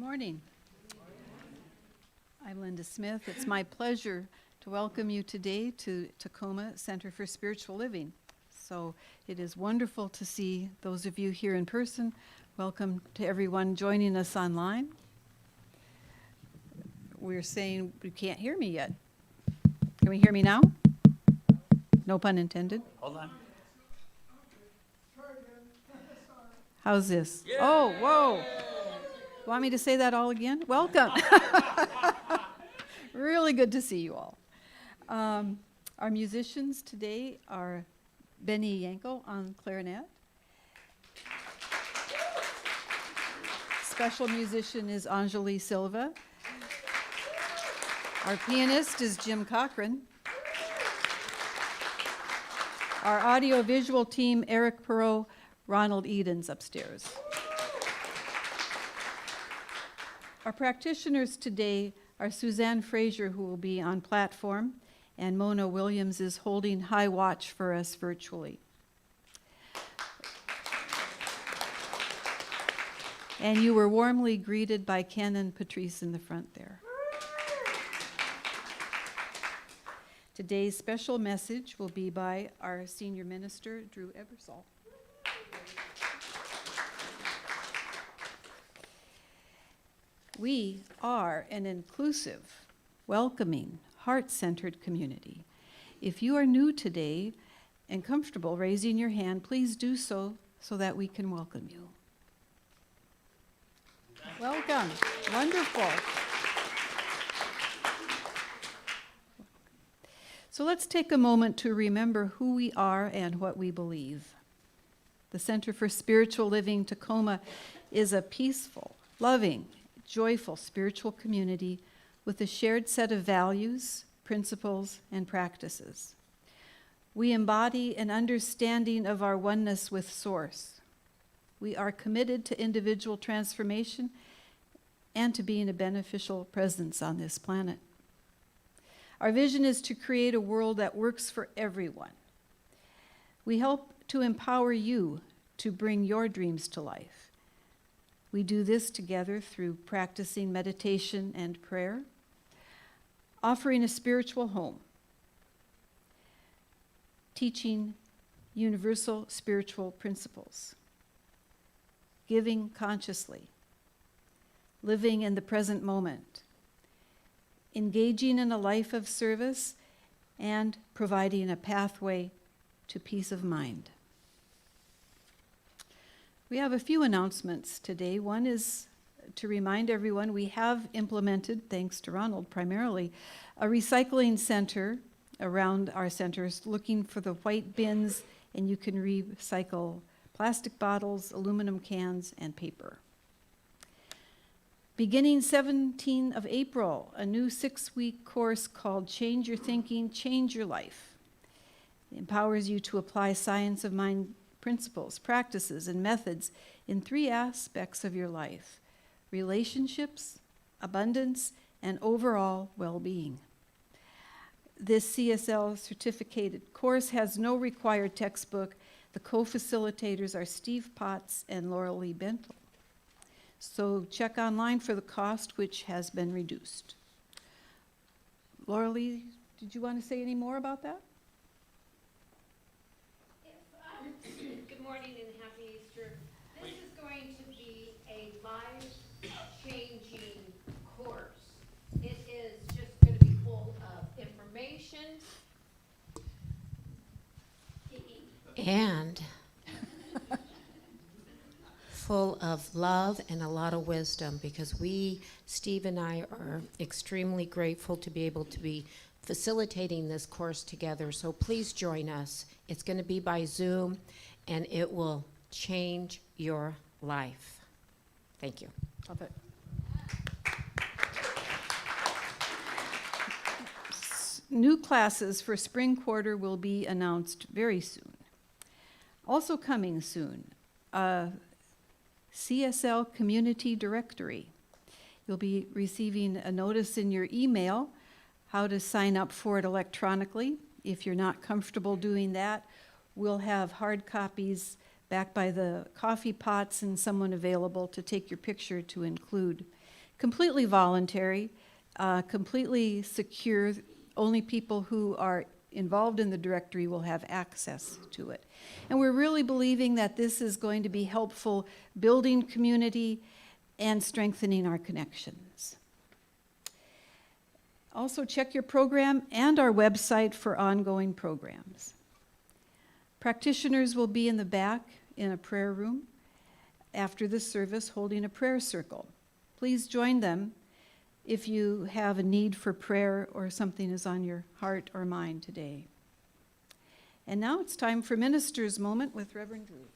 morning. I'm Linda Smith. It's my pleasure to welcome you today to Tacoma Center for Spiritual Living. So it is wonderful to see those of you here in person. Welcome to everyone joining us online. We're saying you can't hear me yet. Can we hear me now? No pun intended. Hold on. How's this? Yeah. Oh, whoa. Want me to say that all again? Welcome. Really good to see you all. Our musicians today are Yangco on clarinet. Special musician is Anjali Silva. Our pianist is Jim Cochran. Our audio-visual team, Erik, Perrohe, Ronald Eden's upstairs. Our practitioners today are Suzanne Frazier, who will be on platform, and Mona Williams is holding high watch for us virtually. And you were warmly greeted by Ken and Patrice in the front there. Today's special message will be by our senior minister, Drew Ebersole. We are an inclusive, welcoming, heart-centered community. If you are new today and comfortable raising your hand, please do so that we can welcome you. Welcome. Wonderful. So let's take a moment to remember who we are and what we believe. The Center for Spiritual Living Tacoma is a peaceful, loving, joyful spiritual community with a shared set of values, principles, and practices. We embody an understanding of our oneness with Source. We are committed to individual transformation and to being a beneficial presence on this planet. Our vision is to create a world that works for everyone. We help to empower you to bring your dreams to life. We do this together through practicing meditation and prayer, offering a spiritual home, teaching universal spiritual principles, giving consciously, living in the present moment, engaging in a life of service, and providing a pathway to peace of mind. We have a few announcements today. One is to remind everyone we have implemented, thanks to Ronald primarily, a recycling center around our centers looking for the white bins, and you can recycle plastic bottles, aluminum cans, and paper. Beginning 17th of April, a new 6-week course called Change Your Thinking, Change Your Life. It empowers you to apply science of mind principles, practices, and methods in 3 aspects of your life: relationships, abundance, and overall well-being. This CSL certificated course has no required textbook. The co-facilitators are Steve Potts and Laurel Lee Bentel. So check online for the cost, which has been reduced. Laurel Lee, did you want to say any more about that? Good morning and happy Easter. This is going to be a life-changing course. It is just going to be full of information and full of love and a lot of wisdom, because Steve and I are extremely grateful to be able to be facilitating this course together. So please join us. It's going to be by Zoom, and it will change your life. Thank you. Love it. New classes for spring quarter will be announced very soon. Also coming soon, CSL Community Directory. You'll be receiving a notice in your email how to sign up for it electronically. If you're not comfortable doing that, we'll have hard copies back by the coffee pots and someone available to take your picture to include. completely voluntary, completely secure. Only people who are involved in the directory will have access to it. And we're really believing that this is going to be helpful building community and strengthening our connections. Also, check your program and our website for ongoing programs. Practitioners will be in the back in a prayer room after the service holding a prayer circle. Please join them if you have a need for prayer or something is on your heart or mind today. And now it's time for Minister's Moment with Reverend Drew.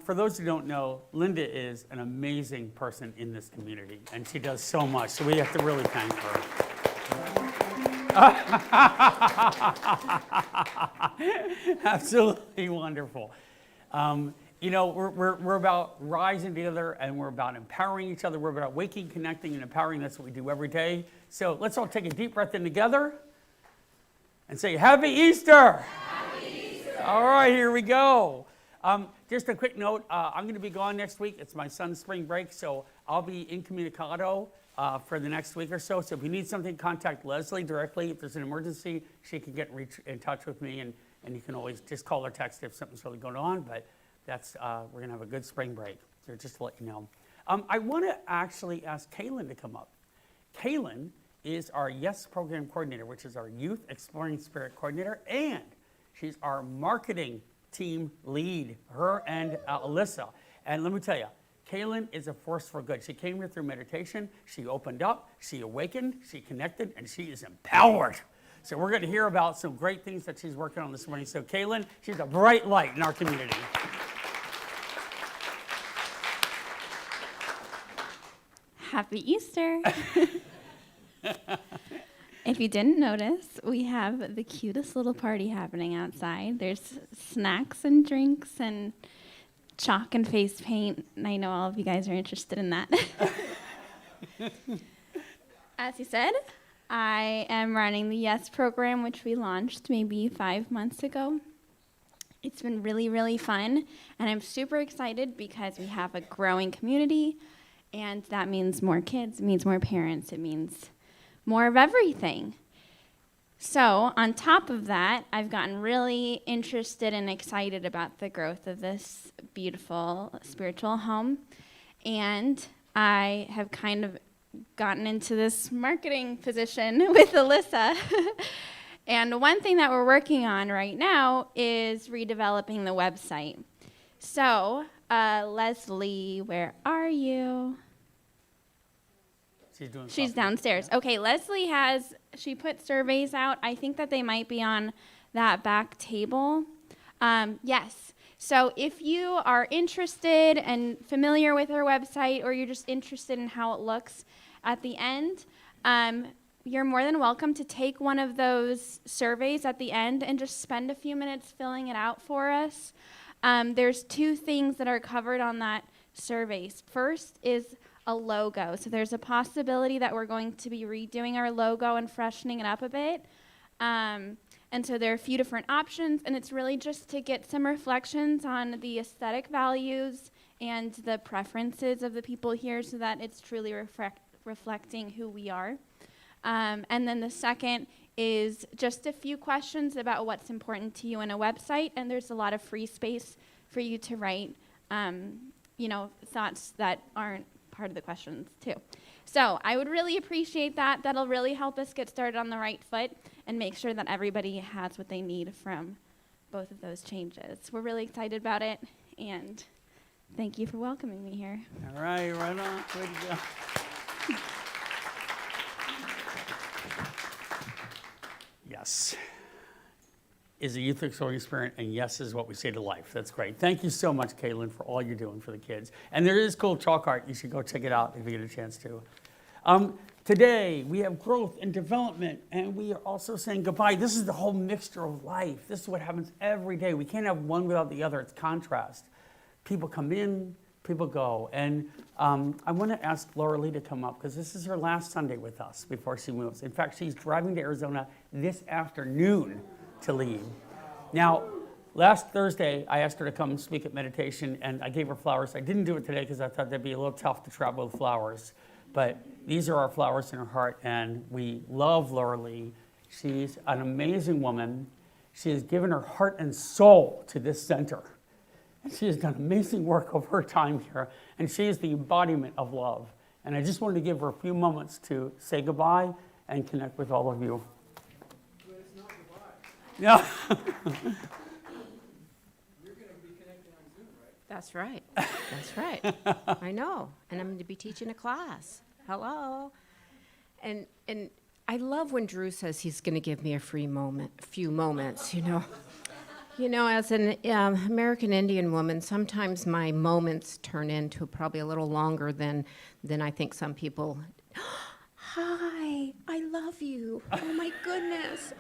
For those who don't know, Linda is an amazing person in this community, and she does so much, so we have to really thank her. Absolutely wonderful. We're about rising together, and we're about empowering each other. We're about waking, connecting, and empowering. That's what we do every day. So let's all take a deep breath in together and say, Happy Easter! Happy Easter! All right, here we go. Just a quick note, I'm going to be gone next week. It's my son's spring break, so I'll be incommunicado for the next week or so. So if you need something, contact Leslie directly. If there's an emergency, she can get in touch with me, and you can always just call or text if something's really going on. But that's we're going to have a good spring break, so just to let you know. I want to actually ask Kaylen to come up. Kaylen is our YES program coordinator, which is our Youth Exploring Spirit coordinator, and she's our marketing team lead, her and Alyssa. And let me tell you, Kaylen is a force for good. She came here through meditation, she opened up, she awakened, she connected, and she is empowered. So we're going to hear about some great things that she's working on this morning. So Kaylen, she's a bright light in our community. Happy Easter. If you didn't notice, we have the cutest little party happening outside. There's snacks and drinks and chalk and face paint. And I know all of you guys are interested in that. As you said, I am running the YES program, which we launched maybe 5 months ago. It's been really, really fun, and I'm super excited because we have a growing community, and that means more kids, it means more parents, it means more of everything. So on top of that, I've gotten really interested and excited about the growth of this beautiful spiritual home, and I have kind of gotten into this marketing position with Alyssa. And one thing that we're working on right now is redeveloping the website. So, Leslie, where are you? She's downstairs. Yeah. Okay, Leslie she put surveys out. I think that they might be on that back table. Yes. So if you are interested and familiar with our website, or you're just interested in how it looks at the end, you're more than welcome to take one of those surveys at the end and just spend a few minutes filling it out for us. There's two things that are covered on that survey. First is a logo. So there's a possibility that we're going to be redoing our logo and freshening it up a bit. And so there are a few different options, and it's really just to get some reflections on the aesthetic values and the preferences of the people here so that it's truly reflecting who we are. And then the second is just a few questions about what's important to you in a website, and there's a lot of free space for you to write, thoughts that aren't part of the questions too. So I would really appreciate that. That'll really help us get started on the right foot and make sure that everybody has what they need from both of those changes. We're really excited about it, and thank you for welcoming me here. All right, right on. Way to go. Yes is a youth exploring spirit, and yes is what we say to life. That's great. Thank you so much, Kaylen, for all you're doing for the kids. And there is cool chalk art. You should go check it out if you get a chance to. Today, we have growth and development, and we are also saying goodbye. This is the whole mixture of life. This is what happens every day. We can't have one without the other. It's contrast. People come in, people go. And I want to ask Laura Lee to come up, because this is her last Sunday with us before she moves. In fact, she's driving to Arizona this afternoon to leave. Now, Last Thursday, I asked her to come speak at meditation, and I gave her flowers. I didn't do it today because I thought that'd be a little tough to travel with flowers. But these are our flowers in her heart, and we love Laura Lee. She's an amazing woman. She has given her heart and soul to this center. And she has done amazing work over her time here, and she is the embodiment of love. And I just wanted to give her a few moments to say goodbye and connect with all of you. But it's not goodbye. Yeah. You're going to be connecting on Zoom, right? That's right. That's right. I know. And I'm going to be teaching a class. Hello. And I love when Drew says he's going to give me a few moments, you know. You know, as an American Indian woman, sometimes my moments turn into probably a little longer than I think some people. Hi, I love you. Oh my goodness.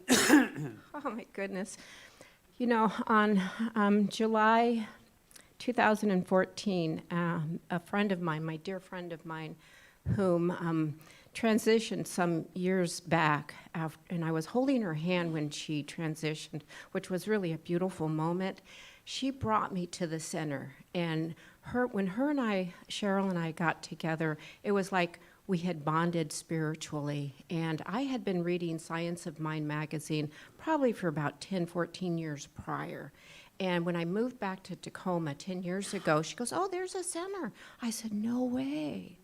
Oh my goodness. You know, on July 2014, a friend of mine, my dear friend of mine, whom transitioned some years back, and I was holding her hand when she transitioned, which was really a beautiful moment. She brought me to the center, and when Cheryl and I got together, it was like we had bonded spiritually. And I had been reading Science of Mind magazine probably for about 10, 14 years prior. And when I moved back to Tacoma 10 years ago, she goes, "Oh, there's a center." I said, "No way."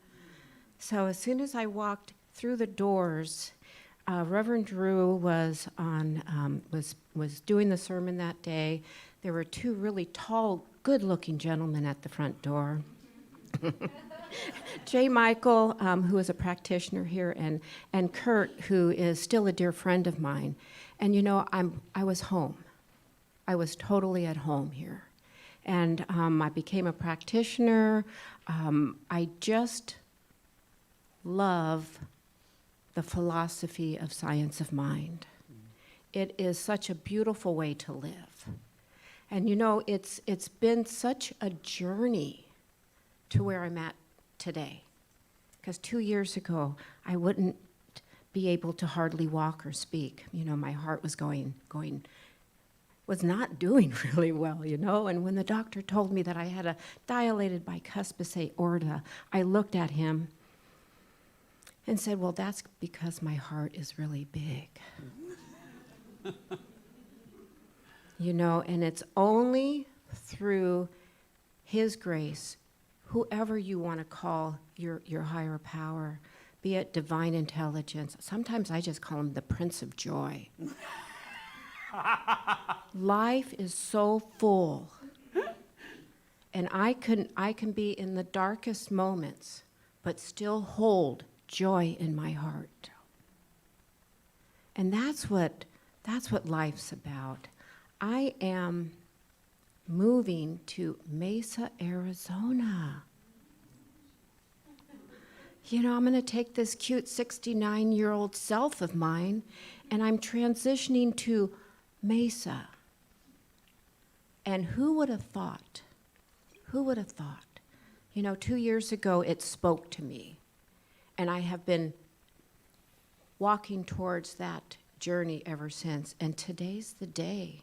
So as soon as I walked through the doors, Reverend Drew was doing the sermon that day. There were two really tall, good-looking gentlemen at the front door. J. Michael, who is a practitioner here, and Kurt, who is still a dear friend of mine. And you know, I was home. I was totally at home here. And I became a practitioner. I just love the philosophy of Science of Mind. It is such a beautiful way to live. And you know, it's been such a journey to where I'm at today. Because 2 years ago, I wouldn't be able to hardly walk or speak. You know, my heart was was not doing really well, you know. And when the doctor told me that I had a dilated bicuspid aorta, I looked at him and said, "Well, that's because my heart is really big." You know, and it's only through His grace, whoever you want to call your higher power, be it divine intelligence. Sometimes I just call him the Prince of Joy. Life is so full. And I can be in the darkest moments, but still hold joy in my heart. And that's what life's about. I am moving to Mesa, Arizona. You know, I'm going to take this cute 69-year-old self of mine, and I'm transitioning to Mesa. And who would have thought? Who would have thought? You know, 2 years ago, it spoke to me. And I have been walking towards that journey ever since. And today's the day.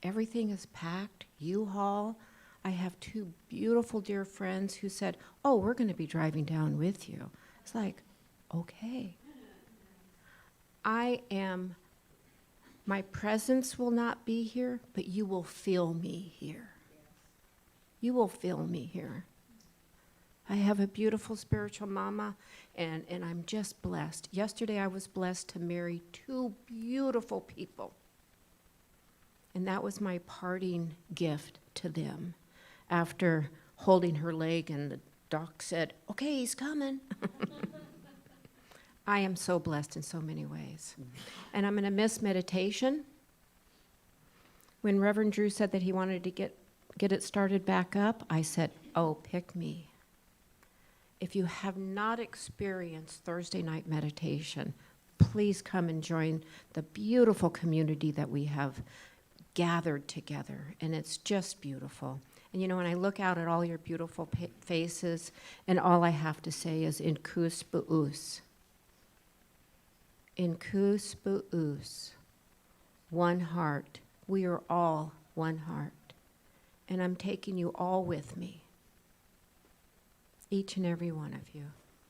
Everything is packed, U-Haul. I have two beautiful dear friends who said, "Oh, we're going to be driving down with you." It's like, okay. My presence will not be here, but you will feel me here. You will feel me here. I have a beautiful spiritual mama, and I'm just blessed. Yesterday I was blessed to marry two beautiful people. And that was my parting gift to them. After holding her leg and the doc said, "Okay, he's coming." I am so blessed in so many ways. And I'm going to miss meditation. When Reverend Drew said that he wanted to get it started back up, I said, "Oh, pick me." If you have not experienced Thursday night meditation, please come and join the beautiful community that we have gathered together, and it's just beautiful. And you know, when I look out at all your beautiful faces, and all I have to say is in kus bu'us. In kus bu'us. one heart. We are all one heart. And I'm taking you all with me. Each and every one of you.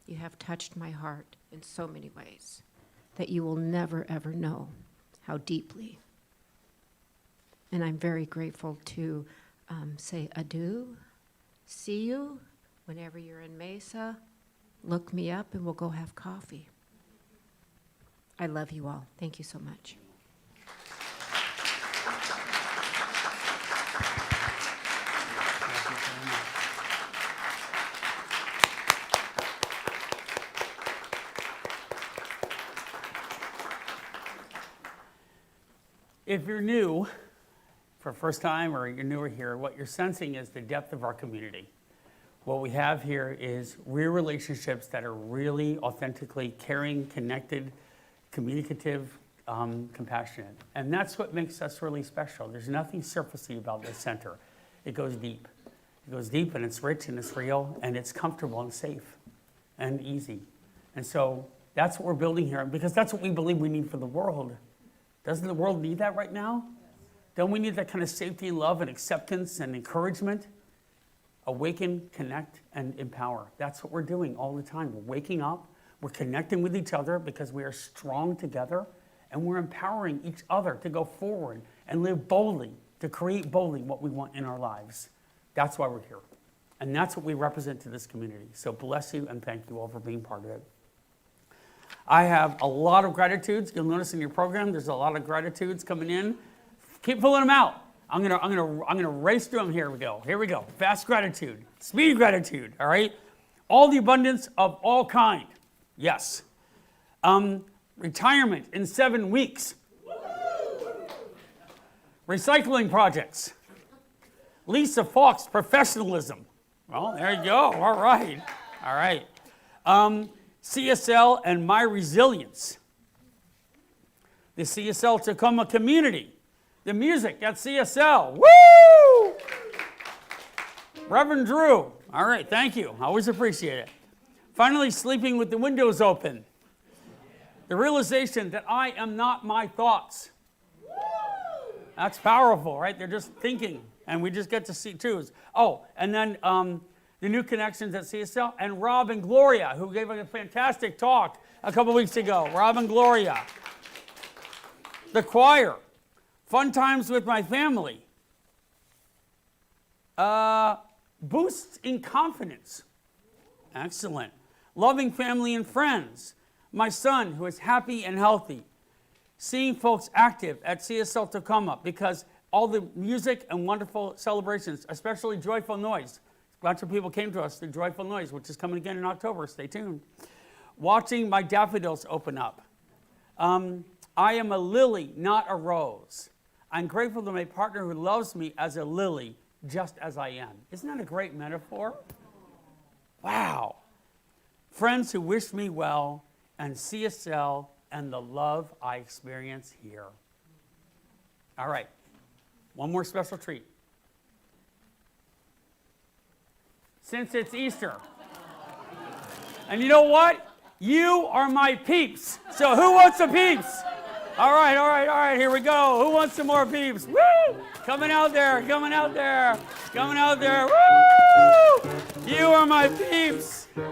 You have touched my heart in so many ways that you will never, ever know how deeply. And I'm very grateful to say adieu, see you whenever you're in Mesa. Look me up and we'll go have coffee. I love you all. Thank you so much. If you're new for first time or you're newer here, what you're sensing is the depth of our community. What we have here is real relationships that are really authentically caring, connected, communicative, compassionate. And that's what makes us really special. There's nothing surfacey about this center. It goes deep. It goes deep and it's rich and it's real and it's comfortable and safe and easy. And so that's what we're building here because that's what we believe we need for the world. Doesn't the world need that right now? Don't we need that kind of safety, love, and acceptance and encouragement? Awaken, connect, and empower. That's what we're doing all the time. We're waking up, we're connecting with each other because we are strong together, and we're empowering each other to go forward and live boldly, to create boldly what we want in our lives. That's why we're here. And that's what we represent to this community. So bless you and thank you all for being part of it. I have a lot of gratitudes. You'll notice in your program, there's a lot of gratitudes coming in. Keep pulling them out. I'm gonna race through them. Here we go. Here we go. Fast gratitude, speed gratitude. All right. All the abundance of all kind. Yes. Retirement in 7 weeks. Recycling projects. Lisa Falk's professionalism. Well, there you go. All right. All right. CSL and my resilience. The CSL Tacoma community. The music at CSL. Woo! Reverend Drew. All right, thank you. I always appreciate it. Finally, sleeping with the windows open. The realization that I am not my thoughts. That's powerful, right? They're just thinking, and we just get to see twos. Oh, and then the new connections at CSL, and Rob and Gloria, who gave a fantastic talk a couple weeks ago. Rob and Gloria. The choir. Fun times with my family. Boosts in confidence. Excellent. Loving family and friends. My son, who is happy and healthy. Seeing folks active at CSL Tacoma because all the music and wonderful celebrations, especially Joyful Noise. Lots of people came to us through Joyful Noise, which is coming again in October. Stay tuned. Watching my daffodils open up. I am a lily, not a rose. I'm grateful to my partner who loves me as a lily, just as I am. Isn't that a great metaphor? Wow. Friends who wish me well, and CSL, and the love I experience here. All right. One more special treat. Since it's Easter. And you know what? You are my peeps. So who wants some peeps? All right, here we go. Who wants some more peeps? Woo! Coming out there. Woo! You are my peeps. Oh.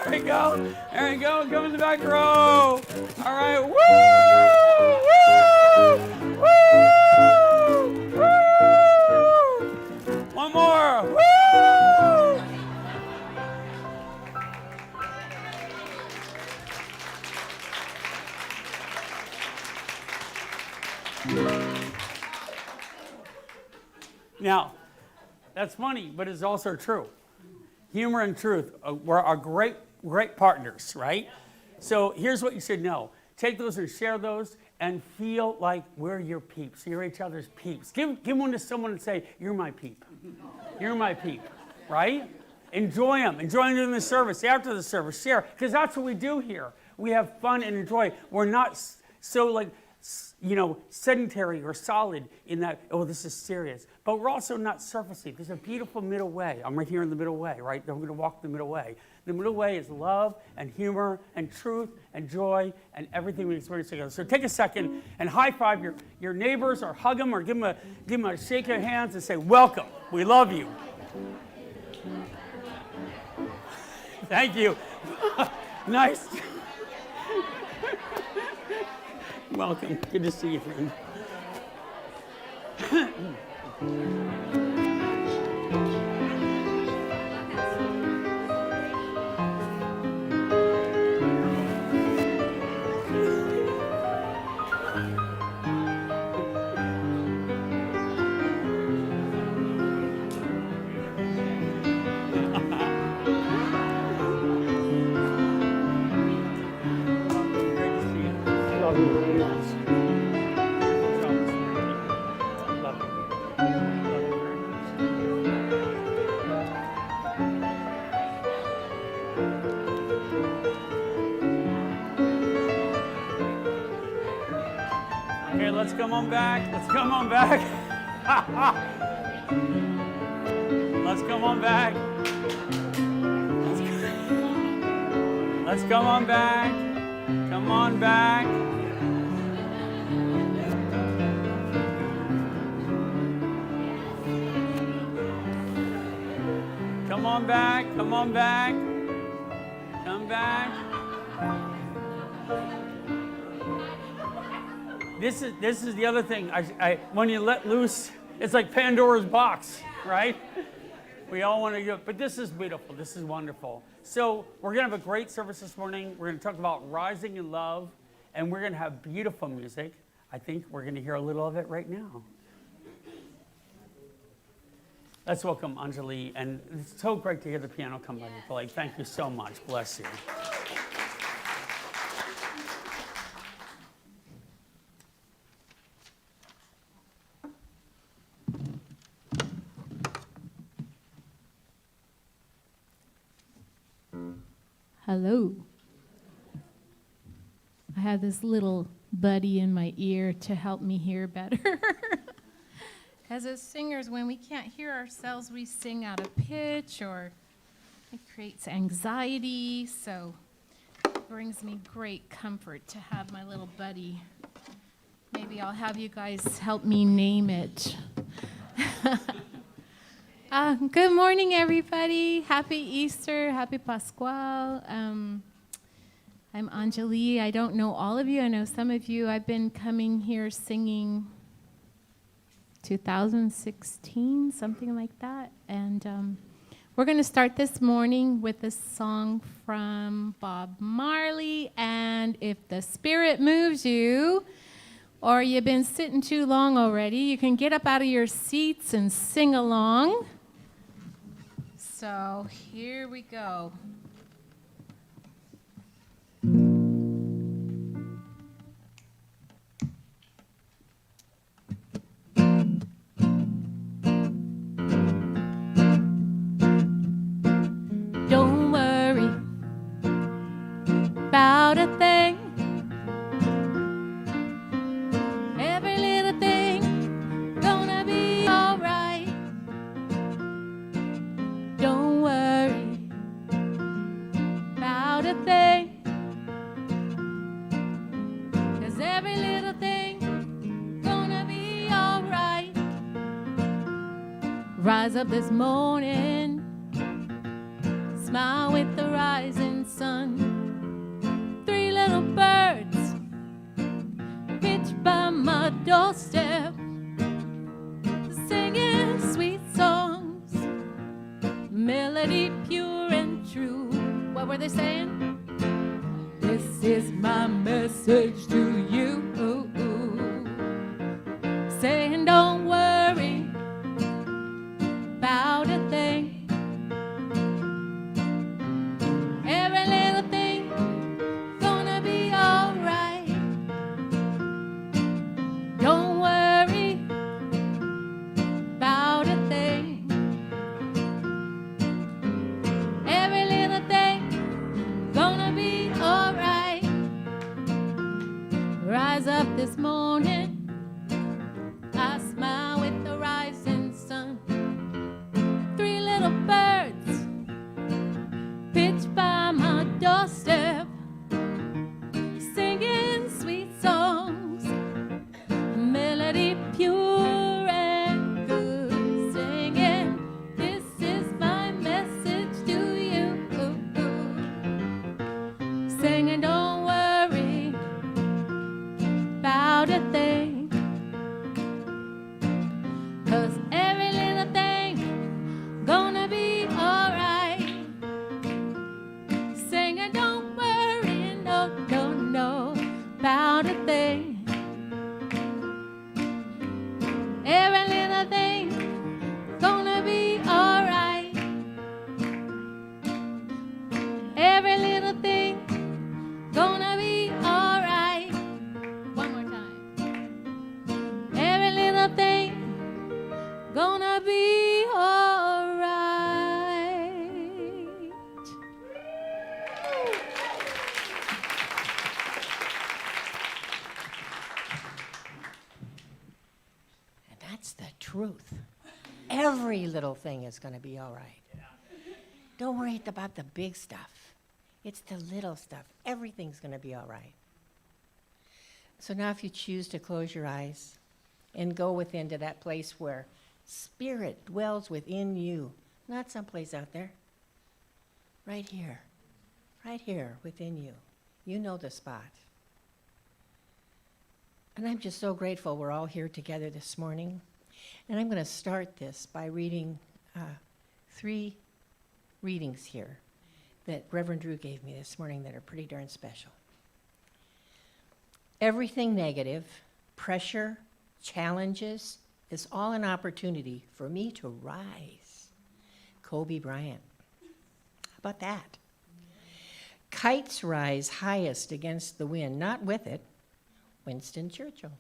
There you go. Come in the back row. All right. Woo! One more. Woo! Now, that's funny, but it's also true. Humor and truth are great partners, right? So here's what you should know. Take those and share those and feel like we're your peeps. You're each other's peeps. Give one to someone and say, you're my peep. You're my peep, right? Enjoy them. Enjoy them in the service, after the service. Share, because that's what we do here. We have fun and enjoy. We're not so sedentary or solid in that, oh, this is serious. But we're also not surfacey. There's a beautiful middle way. I'm right here in the middle way, right? I'm going to walk the middle way. The middle way is love and humor and truth and joy and everything we experience together. So take a second and high five your neighbors or hug them or give them a shake of hands and say, welcome, we love you. Thank you. Nice. Welcome. Good to see you, friend. Okay, let's come on back. Let's come on back. Let's come on back. Let's come on back. Come on back. Come on back. Come on back. Come back. This is the other thing. When you let loose, it's like Pandora's box, right? We all want to go, but this is beautiful. This is wonderful. So we're going to have a great service this morning. We're going to talk about rising in love, and we're going to have beautiful music. I think we're going to hear a little of it right now. Let's welcome Anjali, and it's so great to hear the piano come by and play. Thank you so much. Bless you. Hello. I have this little buddy in my ear to help me hear better. Because as singers, when we can't hear ourselves, we sing out of pitch, or it creates anxiety. So it brings me great comfort to have my little buddy. Maybe I'll have you guys help me name it. Good morning, everybody. Happy Easter. Happy Pascual. I'm Anjali. I don't know all of you. I know some of you. I've been coming here singing 2016, something like that. And we're going to start this morning with a song from Bob Marley. And if the Spirit moves you, or you've been sitting too long already, you can get up out of your seats and sing along. So here we go. Don't worry about a thing. Every little thing gonna be all right. Don't worry about a thing. 'Cause every little thing gonna be all right. Rise up this morning, smile with the rising sun. 3 little birds pitched by my doorstep, singing sweet songs, melody pure and true. What were they saying? This is my message to you. Saying don't worry about a thing. Every little thing gonna be all right. Don't worry about a thing. Every little thing gonna be all right. Rise up this morning, I smile with the rising sun. 3 little birds pitched by about a thing. 'Cause every little thing gonna be alright. Sing it, don't worry, no, about a thing. Every little thing gonna be alright. Every little thing gonna be alright. One more time. Every little thing gonna be alright. And that's the truth. Every little thing is going to be all right. Don't worry about the big stuff. It's the little stuff. Everything's going to be all right. So now if you choose to close your eyes and go within to that place where Spirit dwells within you, not someplace out there, right here within you. You know the spot. And I'm just so grateful we're all here together this morning. And I'm going to start this by reading 3 readings here that Reverend Drew gave me this morning that are pretty darn special. Everything negative, pressure, challenges, is all an opportunity for me to rise. Kobe Bryant. How about that? Kites rise highest against the wind, not with it. Winston Churchill.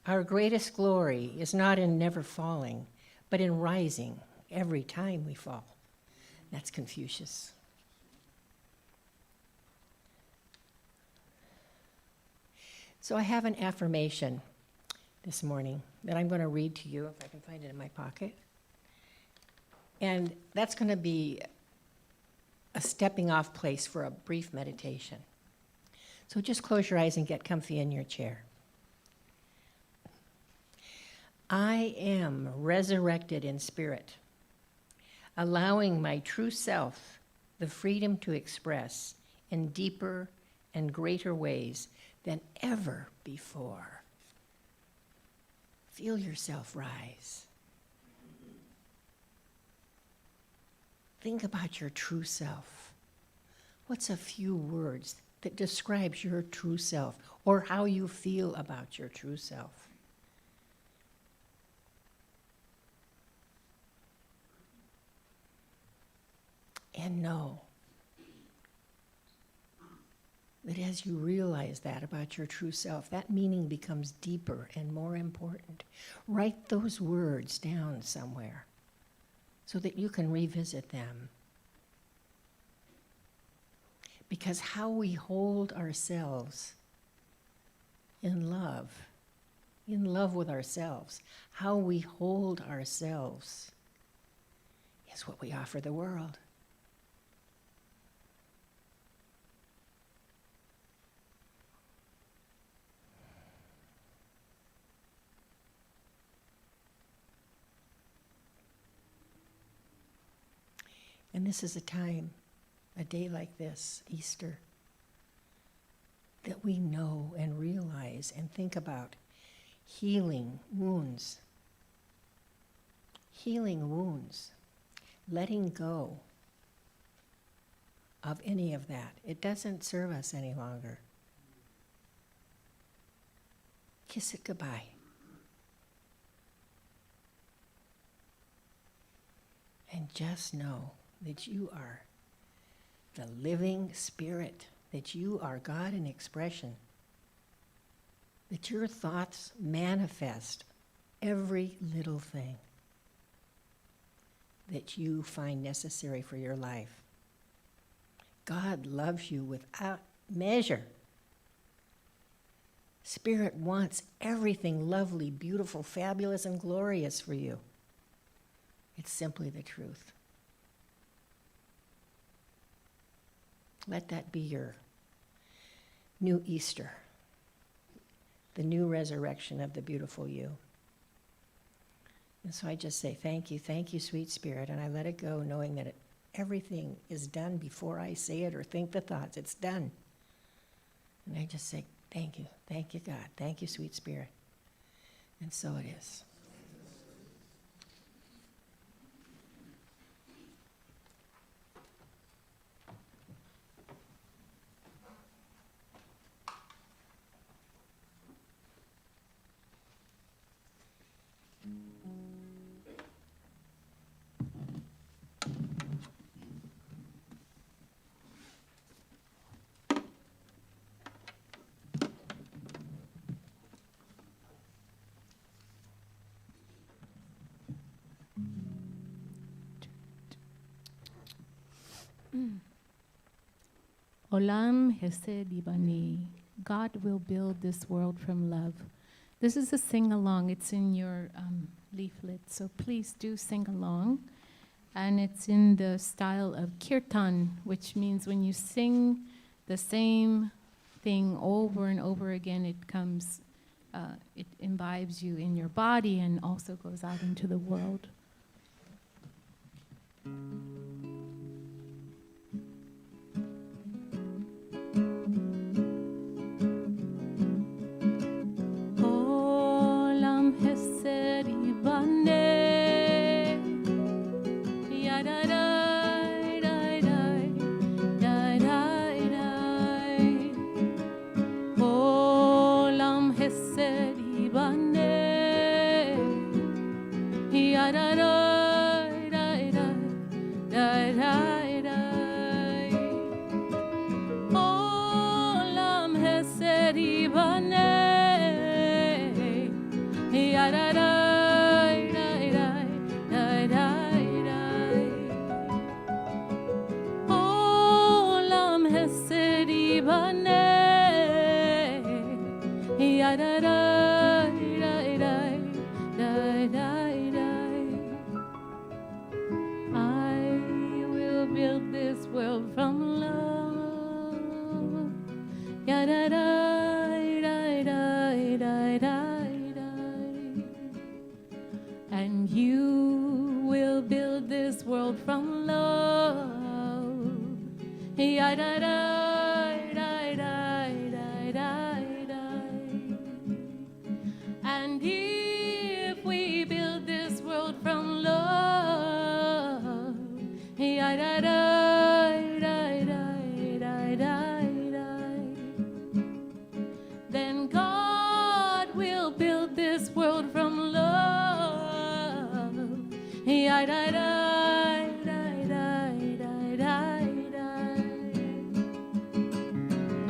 Our greatest glory is not in never falling, but in rising every time we fall. That's Confucius. So I have an affirmation this morning that I'm going to read to you, if I can find it in my pocket. And that's going to be a stepping off place for a brief meditation. So just close your eyes and get comfy in your chair. I am resurrected in spirit, allowing my true self the freedom to express in deeper and greater ways than ever before. Feel yourself rise. Think about your true self. What's a few words that describes your true self or how you feel about your true self? And know that as you realize that about your true self, that meaning becomes deeper and more important. Write those words down somewhere so that you can revisit them. Because how we hold ourselves in love with ourselves, how we hold ourselves is what we offer the world. And this is a time, a day like this, Easter, that we know and realize and think about healing wounds, letting go of any of that. It doesn't serve us any longer. Kiss it goodbye. And just know that you are the living spirit, that you are God in expression, that your thoughts manifest every little thing that you find necessary for your life. God loves you without measure. Spirit wants everything lovely, beautiful, fabulous, and glorious for you. It's simply the truth. Let that be your new Easter, the new resurrection of the beautiful you. And so I just say thank you, sweet Spirit, and I let it go knowing that everything is done before I say it or think the thoughts. It's done. And I just say, Thank you. Thank you, God. Thank you, sweet Spirit. And so it is. Olam, Chesed, Yibaneh. God will build this world from love. This is a sing-along. It's in your leaflet, so please do sing along. And it's in the style of kirtan, which means when you sing the same thing over and over again, it imbibes you in your body and also goes out into the world. Olam Chesed Yibaneh, yadadai, dai, dai, dai, dai, dai. Olam Chesed Yibaneh, yadadai, dai, dai, dai, dai, dai. Olam Chesed Yibaneh. Olam Chesed Yibaneh, I will build this world from love. And you will build this world from love. And if we build this world from love, then God will build this world from love.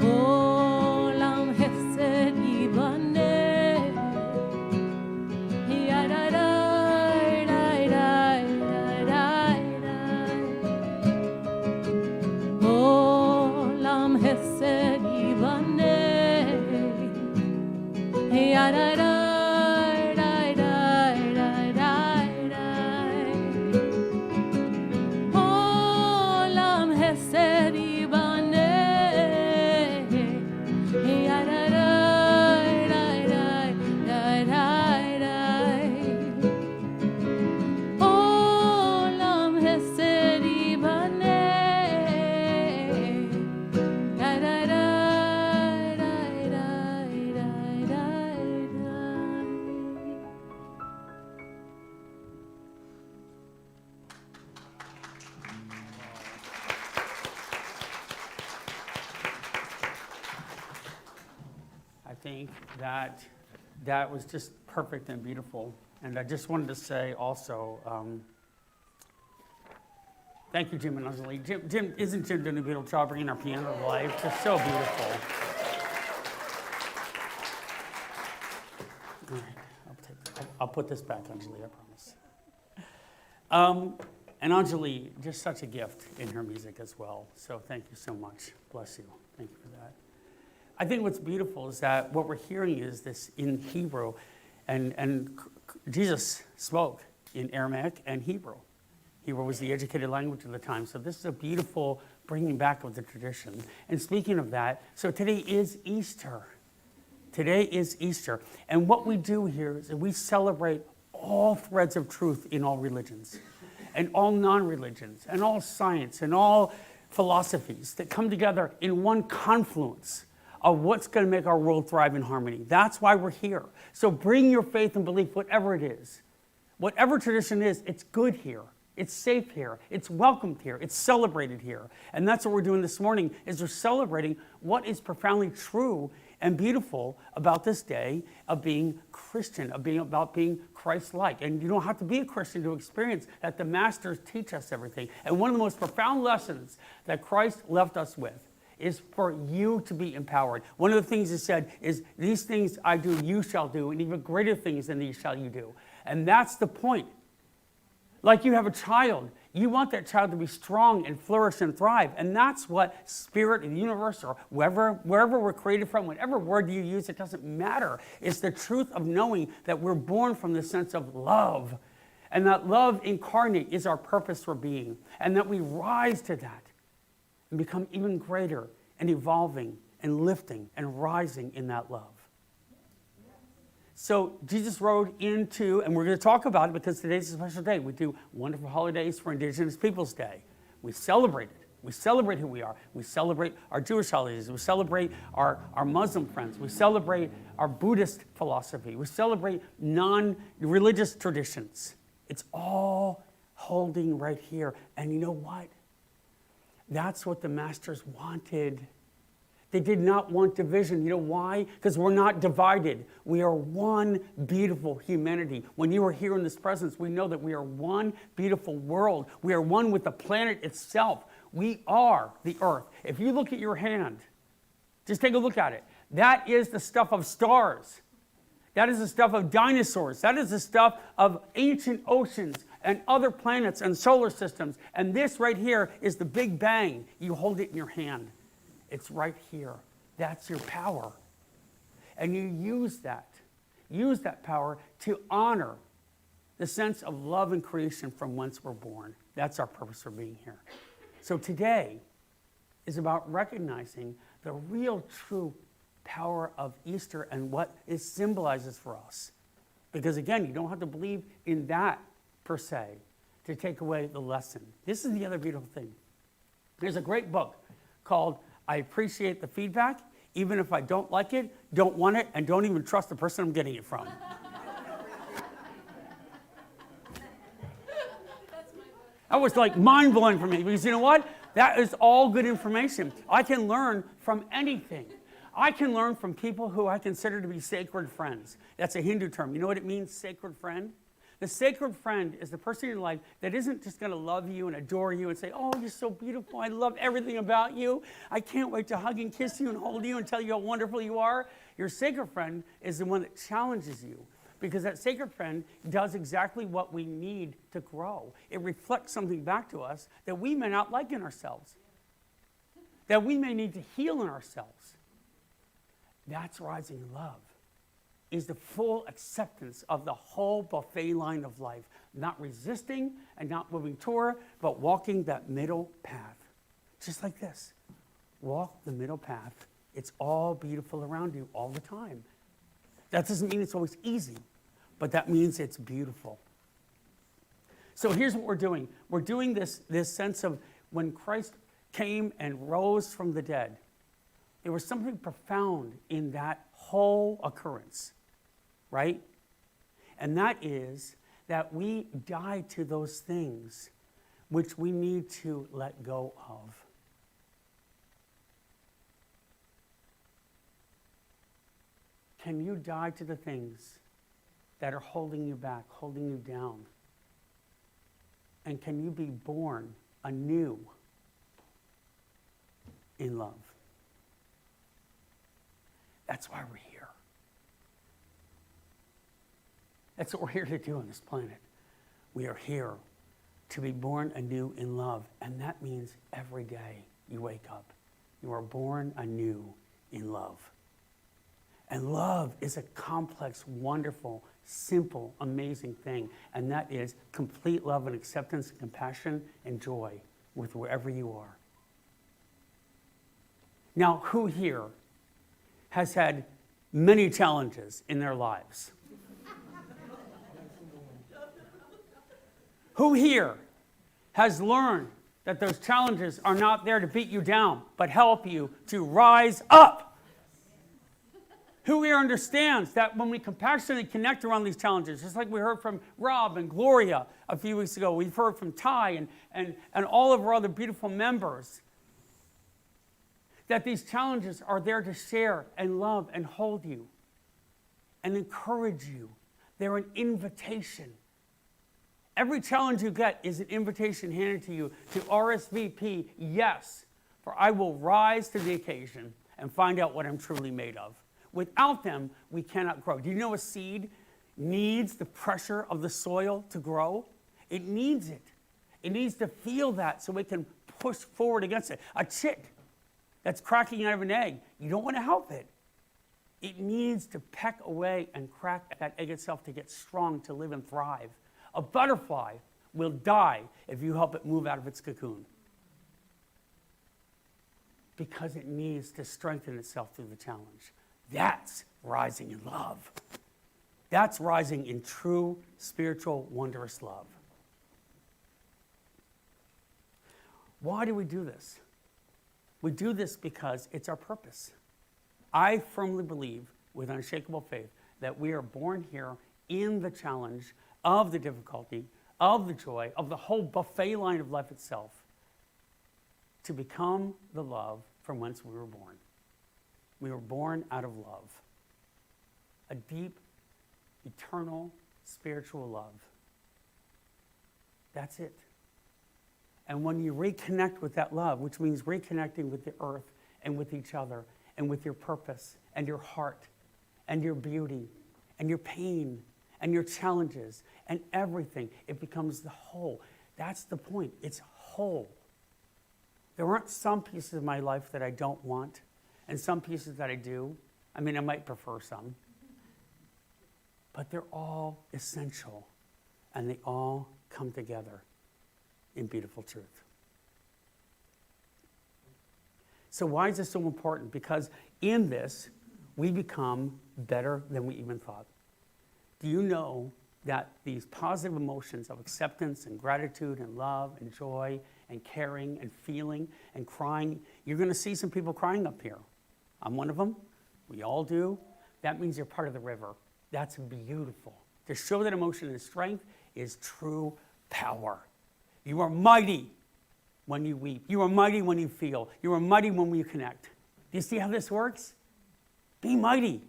Olam Chesed Yibaneh, Olam Chesed Yibaneh, Olam Chesed I think that was just perfect and beautiful. And I just wanted to say also, thank you, Jim and Anjali. Isn't Jim doing a beautiful job bringing our piano to life? Just so beautiful. All right, I'll put this back, Anjali, I promise. And Anjali, just such a gift in her music as well. So thank you so much. Bless you. Thank you for that. I think what's beautiful is that what we're hearing is this in Hebrew, and Jesus spoke in Aramaic and Hebrew. Hebrew was the educated language of the time, so this is a beautiful bringing back of the tradition. And speaking of that, so today is Easter. Today is Easter, and what we do here is that we celebrate all threads of truth in all religions, and all non-religions, and all science, and all philosophies that come together in one confluence of what's going to make our world thrive in harmony. That's why we're here. So bring your faith and belief, whatever it is. Whatever tradition is, it's good here. It's safe here. It's welcomed here. It's celebrated here. And that's what we're doing this morning, is we're celebrating what is profoundly true and beautiful about this day of being Christian, about being Christ-like. And you don't have to be a Christian to experience that the masters teach us everything. And one of the most profound lessons that Christ left us with is for you to be empowered. One of the things he said is, these things I do, you shall do, and even greater things than these shall you do. And that's the point. Like you have a child, you want that child to be strong and flourish and thrive. And that's what spirit and the universe, or wherever we're created from, whatever word you use, it doesn't matter. It's the truth of knowing that we're born from the sense of love. And that love incarnate is our purpose for being. And that we rise to that and become even greater and evolving and lifting and rising in that love. So Jesus rode into, and we're going to talk about it because today's a special day. We do wonderful holidays for Indigenous Peoples Day. We celebrate it. We celebrate who we are. We celebrate our Jewish holidays. We celebrate our Muslim friends. We celebrate our Buddhist philosophy. We celebrate non-religious traditions. It's all holding right here. And you know what? That's what the masters wanted. They did not want division. You know why? Because we're not divided. We are one beautiful humanity. When you are here in this presence, we know that we are one beautiful world. We are one with the planet itself. We are the earth. If you look at your hand, just take a look at it. That is the stuff of stars. That is the stuff of dinosaurs. That is the stuff of ancient oceans and other planets and solar systems. And this right here is the Big Bang. You hold it in your hand. It's right here. That's your power. And you use that power to honor the sense of love and creation from whence we're born. That's our purpose for being here. So today is about recognizing the real true power of Easter and what it symbolizes for us. Because again, you don't have to believe in that per se to take away the lesson. This is the other beautiful thing. There's a great book called I Appreciate the Feedback, even if I don't like it, don't want it, and don't even trust the person I'm getting it from. That was like mind-blowing for me, because you know what? That is all good information. I can learn from anything. I can learn from people who I consider to be sacred friends. That's a Hindu term. You know what it means, sacred friend? The sacred friend is the person in your life that isn't just going to love you and adore you and say, oh, you're so beautiful. I love everything about you. I can't wait to hug and kiss you and hold you and tell you how wonderful you are. Your sacred friend is the one that challenges you, because that sacred friend does exactly what we need to grow. It reflects something back to us that we may not like in ourselves, that we may need to heal in ourselves. That's rising in love. Is the full acceptance of the whole buffet line of life, not resisting and not moving toward, but walking that middle path. Just like this. Walk the middle path. It's all beautiful around you all the time. That doesn't mean it's always easy, but that means it's beautiful. So here's what we're doing. We're doing this sense of when Christ came and rose from the dead, there was something profound in that whole occurrence. Right? And that is that we die to those things which we need to let go of. Can you die to the things that are holding you back, holding you down? And can you be born anew in love? That's why we're here. That's what we're here to do on this planet. We are here to be born anew in love. And that means every day you wake up, you are born anew in love. And love is a complex, wonderful, simple, amazing thing. And that is complete love and acceptance and compassion and joy with wherever you are. Now, who here has had many challenges in their lives? Who here has learned that those challenges are not there to beat you down, but help you to rise up? Who here understands that when we compassionately connect around these challenges, just like we heard from Rob and Gloria a few weeks ago, we've heard from Ty and all of our other beautiful members, that these challenges are there to share and love and hold you and encourage you. They're an invitation. Every challenge you get is an invitation handed to you to RSVP, yes, for I will rise to the occasion and find out what I'm truly made of. Without them, we cannot grow. Do you know a seed needs the pressure of the soil to grow? It needs it. It needs to feel that so it can push forward against it. A chick that's cracking out of an egg, you don't want to help it. It needs to peck away and crack that egg itself to get strong, to live and thrive. A butterfly will die if you help it move out of its cocoon, because it needs to strengthen itself through the challenge. That's rising in love. That's rising in true, spiritual, wondrous love. Why do we do this? We do this because it's our purpose. I firmly believe, with unshakable faith, that we are born here in the challenge of the difficulty, of the joy, of the whole buffet line of life itself, to become the love from whence we were born. We were born out of love, a deep, eternal, spiritual love. That's it. And when you reconnect with that love, which means reconnecting with the earth and with each other and with your purpose and your heart and your beauty and your pain and your challenges and everything, it becomes the whole. That's the point. It's whole. There aren't some pieces of my life that I don't want and some pieces that I do. I mean, I might prefer some. But they're all essential, and they all come together in beautiful truth. So why is this so important? Because in this, we become better than we even thought. Do you know that these positive emotions of acceptance and gratitude and love and joy and caring and feeling and crying, you're going to see some people crying up here. I'm one of them. We all do. That means you're part of the river. That's beautiful. To show that emotion and strength is true power. You are mighty when you weep. You are mighty when you feel. You are mighty when you connect. Do you see how this works? Be mighty.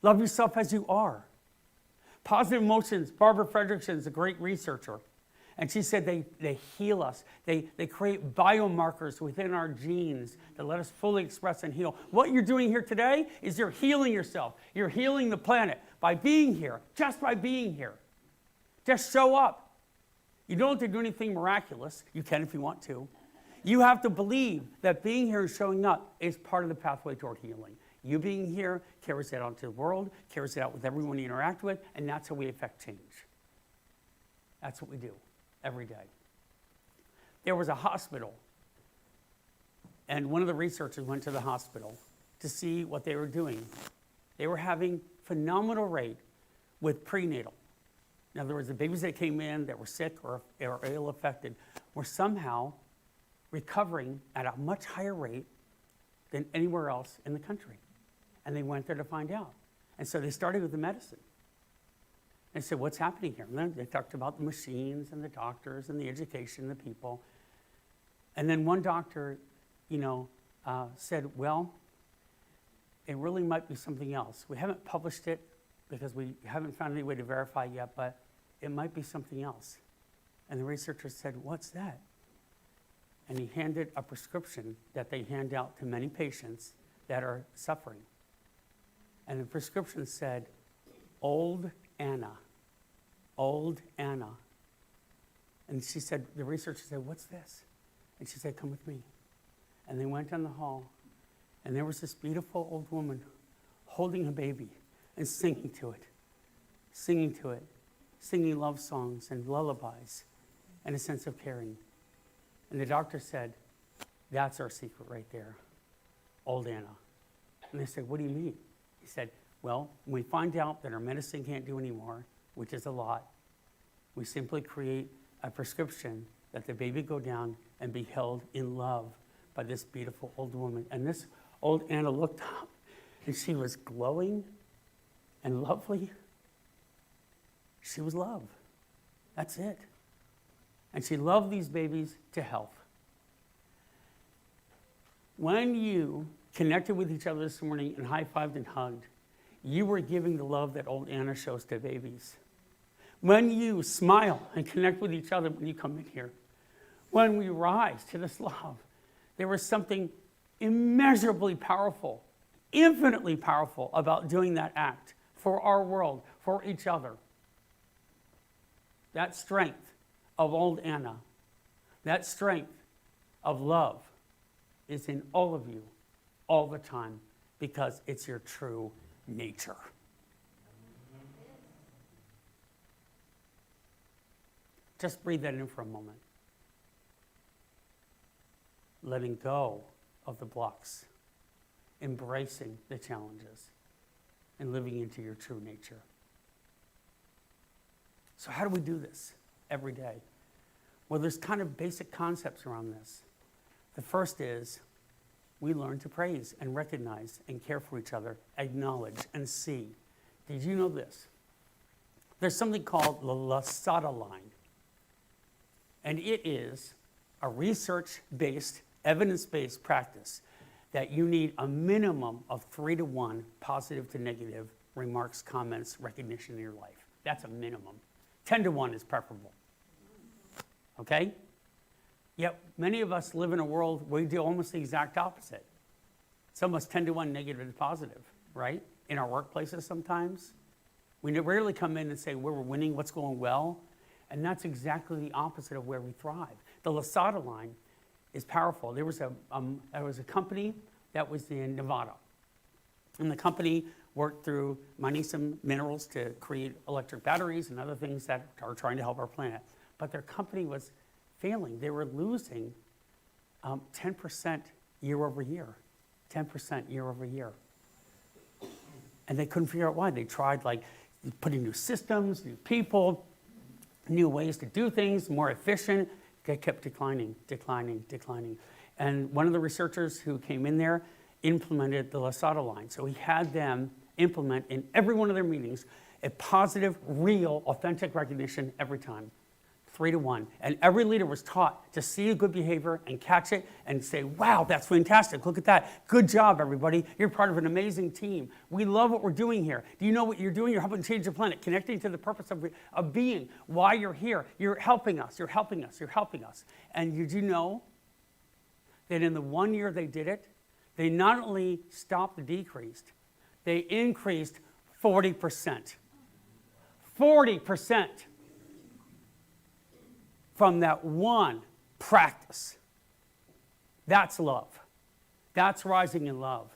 Love yourself as you are. Positive emotions, Barbara Fredrickson is a great researcher. And she said they heal us. They create biomarkers within our genes that let us fully express and heal. What you're doing here today is you're healing yourself. You're healing the planet by being here, just by being here. Just show up. You don't have to do anything miraculous. You can if you want to. You have to believe that being here and showing up is part of the pathway toward healing. You being here carries that out to the world, carries it out with everyone you interact with, and that's how we affect change. That's what we do every day. There was a hospital, and one of the researchers went to the hospital to see what they were doing. They were having phenomenal rate with prenatal. In other words, the babies that came in that were sick or ill affected were somehow recovering at a much higher rate than anywhere else in the country. And they went there to find out. And so they started with the medicine. They said, what's happening here? And then they talked about the machines and the doctors and the education, the people. And then one doctor, said, well, it really might be something else. We haven't published it because we haven't found any way to verify yet, but it might be something else. And the researcher said, what's that? And he handed a prescription that they hand out to many patients that are suffering. And the prescription said, Old Anna. Old Anna. And she said, the researcher said, what's this? And she said, come with me. And they went down the hall, and there was this beautiful old woman holding a baby and singing to it, singing love songs and lullabies and a sense of caring. And the doctor said, that's our secret right there, Old Anna. And they said, what do you mean? He said, well, when we find out that our medicine can't do anymore, which is a lot, we simply create a prescription that the baby go down and be held in love by this beautiful old woman. And this old Anna looked up and she was glowing and lovely. She was love. That's it. And she loved these babies to health. When you connected with each other this morning and high-fived and hugged, you were giving the love that old Anna shows to babies. When you smile and connect with each other when you come in here, when we rise to this love, there was something immeasurably powerful, infinitely powerful about doing that act for our world, for each other. That strength of old Anna, that strength of love is in all of you all the time because it's your true nature. Just breathe that in for a moment. Letting go of the blocks, embracing the challenges, and living into your true nature. So how do we do this every day? Well, there's kind of basic concepts around this. The first is we learn to praise and recognize and care for each other, acknowledge and see. Did you know this? There's something called the Lasada line. And it is a research-based, evidence-based practice that you need a minimum of 3-to-1 positive to negative remarks, comments, recognition in your life. That's a minimum. 10-to-1 is preferable. Okay? Yet many of us live in a world where we do almost the exact opposite. It's almost 10-to-1 negative to positive, right? In our workplaces sometimes. We rarely come in and say where we're winning, what's going well. And that's exactly the opposite of where we thrive. The Lasada line is powerful. There was a company that was in Nevada. And the company worked through mining some minerals to create electric batteries and other things that are trying to help our planet. But their company was failing. They were losing 10% year over year. 10% year over year. And they couldn't figure out why. They tried like putting new systems, new people, new ways to do things, more efficient. They kept declining. And one of the researchers who came in there implemented the Lasada line. So he had them implement in every one of their meetings a positive, real, authentic recognition every time. 3-to-1. And every leader was taught to see a good behavior and catch it and say, wow, that's fantastic. Look at that. Good job, everybody. You're part of an amazing team. We love what we're doing here. Do you know what you're doing? You're helping change the planet, connecting to the purpose of being, why you're here. You're helping us. You're helping us. You're helping us. And did you know that in the 1 year they did it, they not only stopped the decrease, they increased 40%. 40%. From that one practice. That's love. That's rising in love.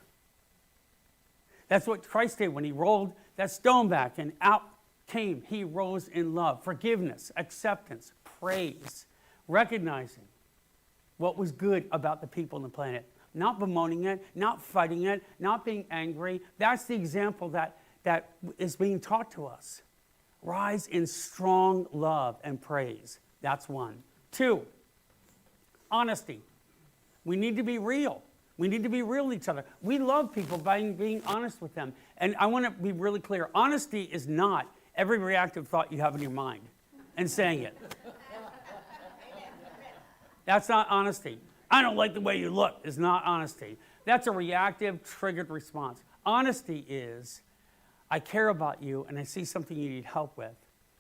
That's what Christ did when he rolled that stone back and out came. He rose in love. Forgiveness, acceptance, praise, recognizing what was good about the people on the planet. Not bemoaning it, not fighting it, not being angry. That's the example that is being taught to us. Rise in strong love and praise. That's 1. 2, honesty. We need to be real. We need to be real with each other. We love people by being honest with them. And I want to be really clear. Honesty is not every reactive thought you have in your mind and saying it. That's not honesty. I don't like the way you look is not honesty. That's a reactive, triggered response. Honesty is, I care about you and I see something you need help with.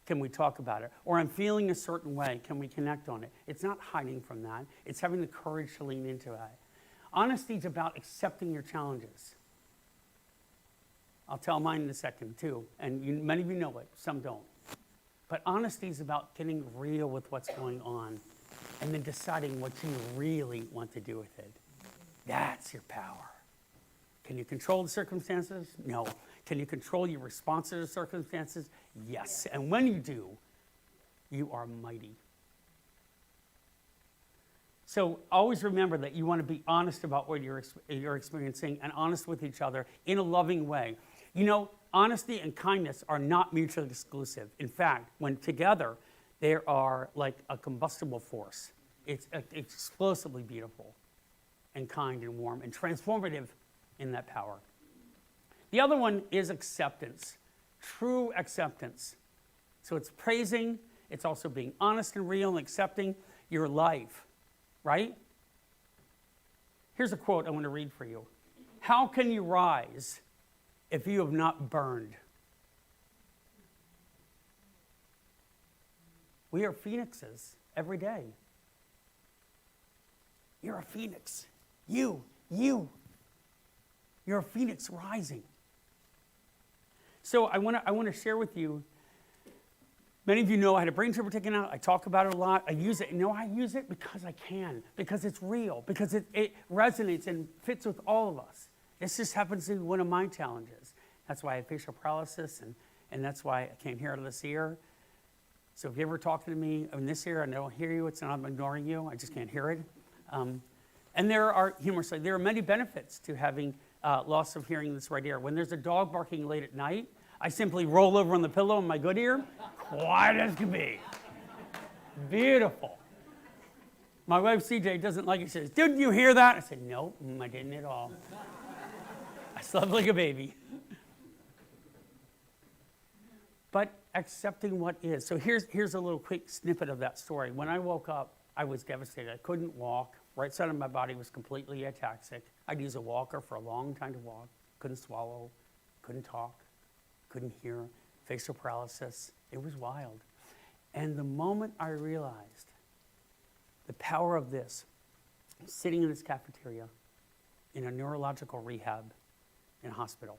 Can we talk about it? Or I'm feeling a certain way. Can we connect on it? It's not hiding from that. It's having the courage to lean into it. Honesty is about accepting your challenges. I'll tell mine in a second too. And many of you know it, some don't. But honesty is about getting real with what's going on and then deciding what you really want to do with it. That's your power. Can you control the circumstances? No. Can you control your response to the circumstances? Yes. And when you do, you are mighty. So always remember that you want to be honest about what you're experiencing and honest with each other in a loving way. You know, honesty and kindness are not mutually exclusive. In fact, when together, they are like a combustible force. It's explosively beautiful and kind and warm and transformative in that power. The other one is acceptance, true acceptance. So it's praising, it's also being honest and real and accepting your life, right? Here's a quote I want to read for you. How can you rise if you have not burned? We are phoenixes every day. You're a phoenix. You're a phoenix rising. So I want to share with you. Many of you know I had a brain tumor taken out. I talk about it a lot. I use it. I use it because I can, because it's real, because it resonates and fits with all of us. This just happens to be one of my challenges. That's why I have facial paralysis, and that's why I can't hear out of this ear. So if you're ever talking to me in this ear and I don't hear you, it's not I'm ignoring you. I just can't hear it. And there are many benefits to having loss of hearing in this right ear. When there's a dog barking late at night, I simply roll over on the pillow in my good ear, quiet as can be. Beautiful. My wife, CJ, doesn't like it. She says, didn't you hear that? I said, no, I didn't at all. I slept like a baby. But accepting what is. So here's a little quick snippet of that story. When I woke up, I was devastated. I couldn't walk. Right side of my body was completely ataxic. I'd use a walker for a long time to walk. Couldn't swallow, couldn't talk, couldn't hear, facial paralysis. It was wild. And the moment I realized the power of this, sitting in this cafeteria in a neurological rehab in a hospital,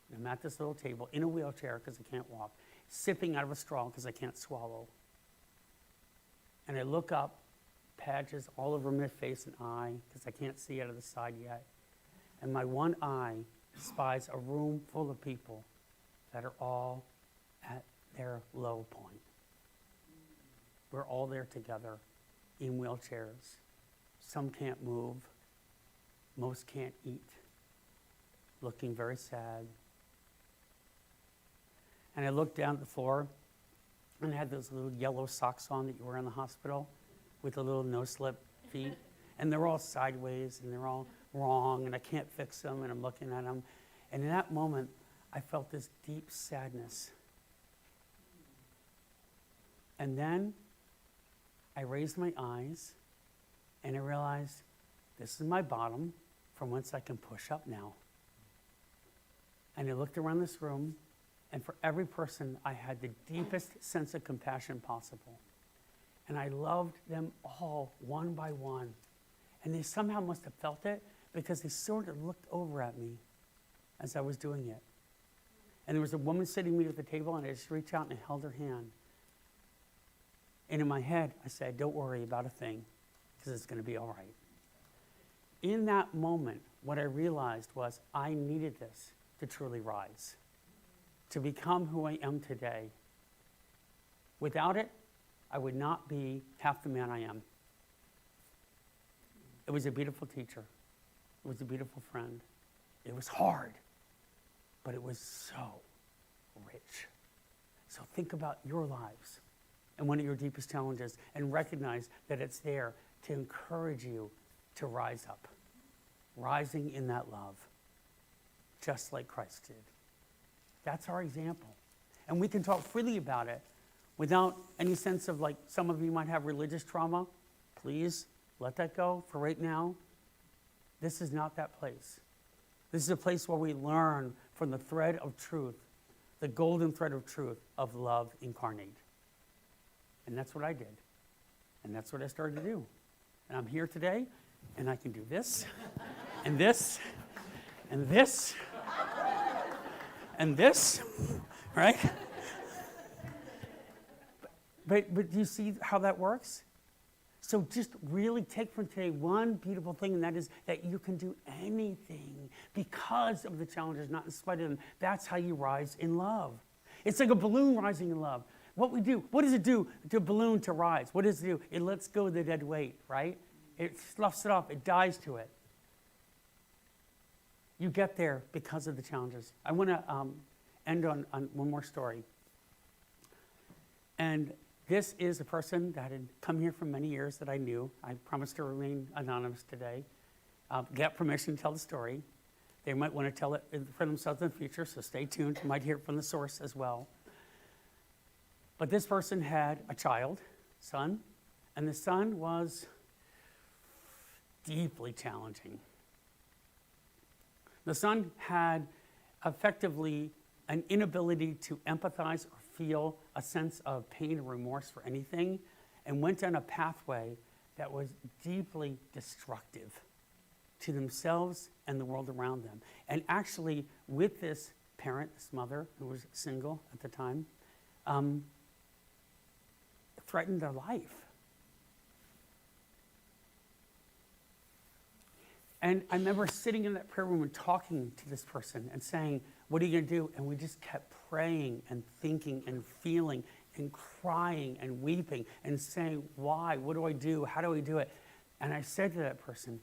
and I'm at this little table in a wheelchair because I can't walk, sipping out of a straw because I can't swallow. And I look up, patches all over my face and eye because I can't see out of the side yet. And my one eye spies a room full of people that are all at their low point. We're all there together in wheelchairs. Some can't move. Most can't eat. Looking very sad. And I looked down at the floor and I had those little yellow socks on that you wear in the hospital with the little no-slip feet. And they're all sideways and they're all wrong and I can't fix them and I'm looking at them. And in that moment, I felt this deep sadness. And then I raised my eyes and I realized this is my bottom from whence I can push up now. And I looked around this room, and for every person, I had the deepest sense of compassion possible. And I loved them all one by one. And they somehow must have felt it because they sort of looked over at me as I was doing it. And there was a woman sitting with me at the table, and I just reached out and I held her hand. And in my head, I said, don't worry about a thing, because it's going to be all right. In that moment, what I realized was I needed this to truly rise, to become who I am today. Without it, I would not be half the man I am. It was a beautiful teacher. It was a beautiful friend. It was hard, but it was so rich. So think about your lives and one of your deepest challenges and recognize that it's there to encourage you to rise up, rising in that love, just like Christ did. That's our example. And we can talk freely about it without any sense of, like, some of you might have religious trauma. Please let that go for right now. This is not that place. This is a place where we learn from the thread of truth, the golden thread of truth of love incarnate. And that's what I did. And that's what I started to do. And I'm here today, and I can do this, and this, and this, and this, right? But do you see how that works? So just really take from today one beautiful thing, and that is that you can do anything because of the challenges, not in spite of them. That's how you rise in love. It's like a balloon rising in love. What does it do to a balloon to rise? What does it do? It lets go of the dead weight, right? It sloughs it off. It dies to it. You get there because of the challenges. I want to end on one more story. And this is a person that had come here for many years that I knew. I promised to remain anonymous today. Get permission to tell the story. They might want to tell it for themselves in the future, so stay tuned. You might hear it from the source as well. But this person had a child, son, and the son was deeply challenging. The son had effectively an inability to empathize or feel a sense of pain or remorse for anything, and went down a pathway that was deeply destructive to themselves and the world around them. And actually, with this parent, this mother, who was single at the time, threatened their life. And I remember sitting in that prayer room and talking to this person and saying, what are you going to do? And we just kept praying and thinking and feeling and crying and weeping and saying, why? What do I do? How do I do it? And I said to that person,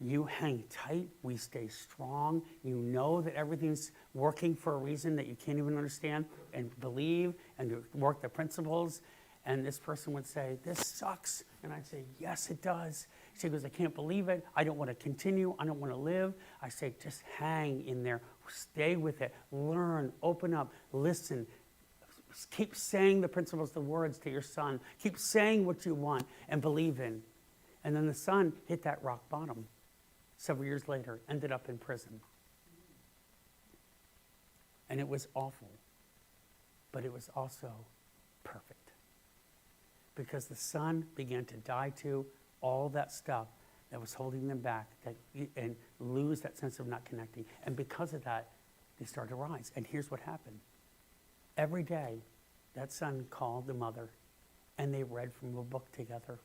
you hang tight, we stay strong, you know that everything's working for a reason that you can't even understand, and believe and work the principles. And this person would say, this sucks. And I'd say, yes, it does. She goes, I can't believe it. I don't want to continue. I don't want to live. I say, just hang in there. Stay with it. Learn, open up, listen. Keep saying the principles, the words to your son. Keep saying what you want and believe in. And then the son hit that rock bottom. Several years later, ended up in prison. And it was awful, but it was also perfect. Because the son began to die to all that stuff that was holding them back and lose that sense of not connecting. And because of that, they started to rise. And here's what happened. Every day, that son called the mother, and they read from a book together.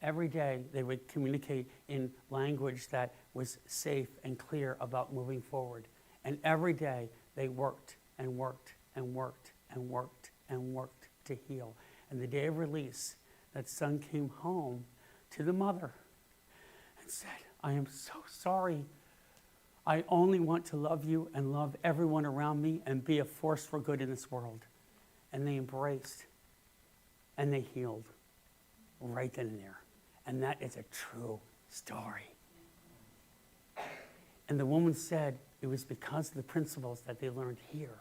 Every day, they would communicate in language that was safe and clear about moving forward. And every day, they worked and worked and worked and worked and worked to heal. And the day of release, that son came home to the mother and said, I am so sorry. I only want to love you and love everyone around me and be a force for good in this world. And they embraced and they healed right then and there. And that is a true story. And the woman said it was because of the principles that they learned here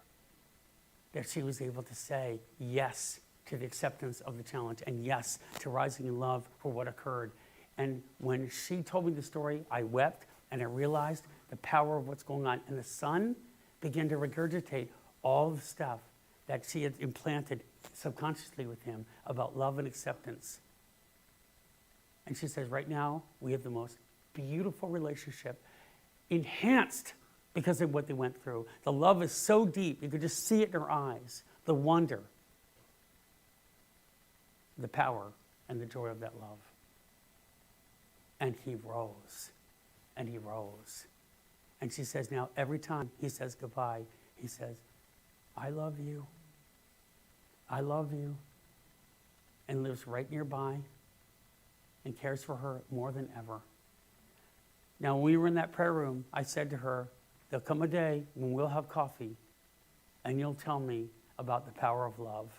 that she was able to say yes to the acceptance of the challenge and yes to rising in love for what occurred. And when she told me the story, I wept and I realized the power of what's going on. And the son began to regurgitate all the stuff that she had implanted subconsciously with him about love and acceptance. And she says, right now, we have the most beautiful relationship, enhanced because of what they went through. The love is so deep, you could just see it in her eyes, the wonder, the power, and the joy of that love. And he rose, and he rose. And she says now, every time he says goodbye, he says, I love you, and lives right nearby and cares for her more than ever. Now, when we were in that prayer room, I said to her, there'll come a day when we'll have coffee and you'll tell me about the power of love.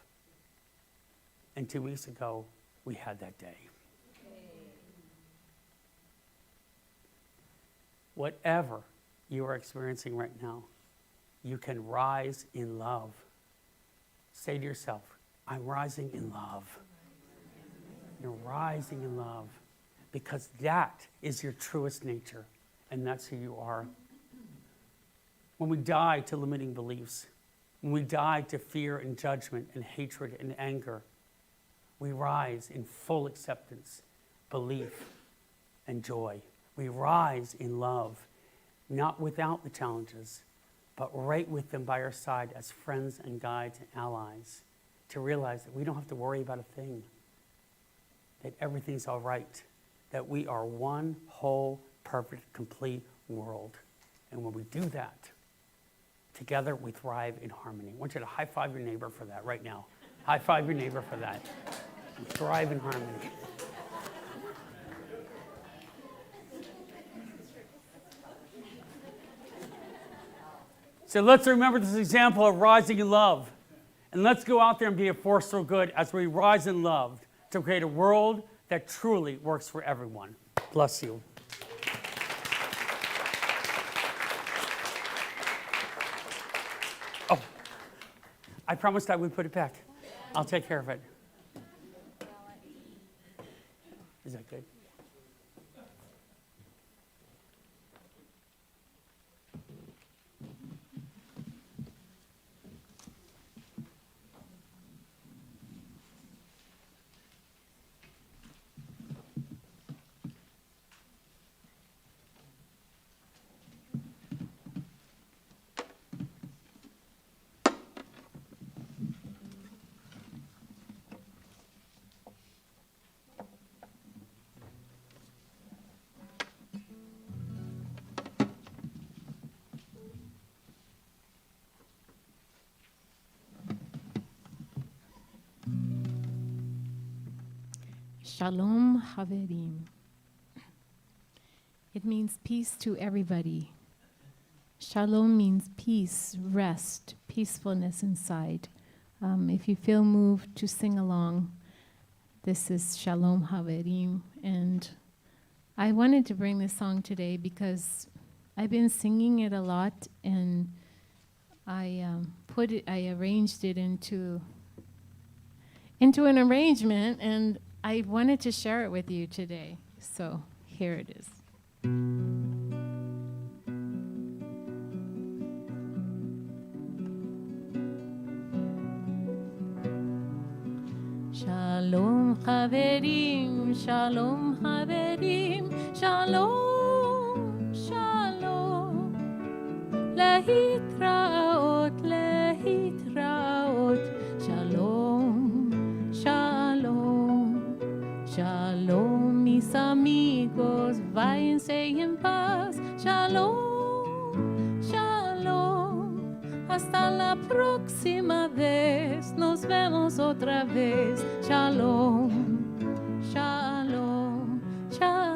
And 2 weeks ago, we had that day. Whatever you are experiencing right now, you can rise in love. Say to yourself, I'm rising in love. You're rising in love because that is your truest nature and that's who you are. When we die to limiting beliefs, when we die to fear and judgment and hatred and anger, we rise in full acceptance, belief, and joy. We rise in love, not without the challenges, but right with them by our side as friends and guides and allies, to realize that we don't have to worry about a thing, that everything's all right, that we are one whole, perfect, complete world. And when we do that, together we thrive in harmony. I want you to high five your neighbor for that right now. High five your neighbor for that. We thrive in harmony. So let's remember this example of rising in love. And let's go out there and be a force for good as we rise in love to create a world that truly works for everyone. Bless you. I promised I would put it back. I'll take care of it. Is that good? Shalom, Chaverim. It means peace to everybody. Shalom means peace, rest, peacefulness inside. If you feel moved to sing along, this is Shalom, Chaverim. And I wanted to bring this song today because I've been singing it a lot, and I arranged it into an arrangement, and I wanted to share it with you today. So here it is. Shalom Chaverim, Shalom Chaverim, Shalom, Shalom. Lehitraot, Lehitraot, Shalom, Shalom. Shalom, mis amigos, váyanse en paz. Shalom, Shalom. Hasta la próxima vez, nos vemos otra vez. Shalom, Shalom, Shalom.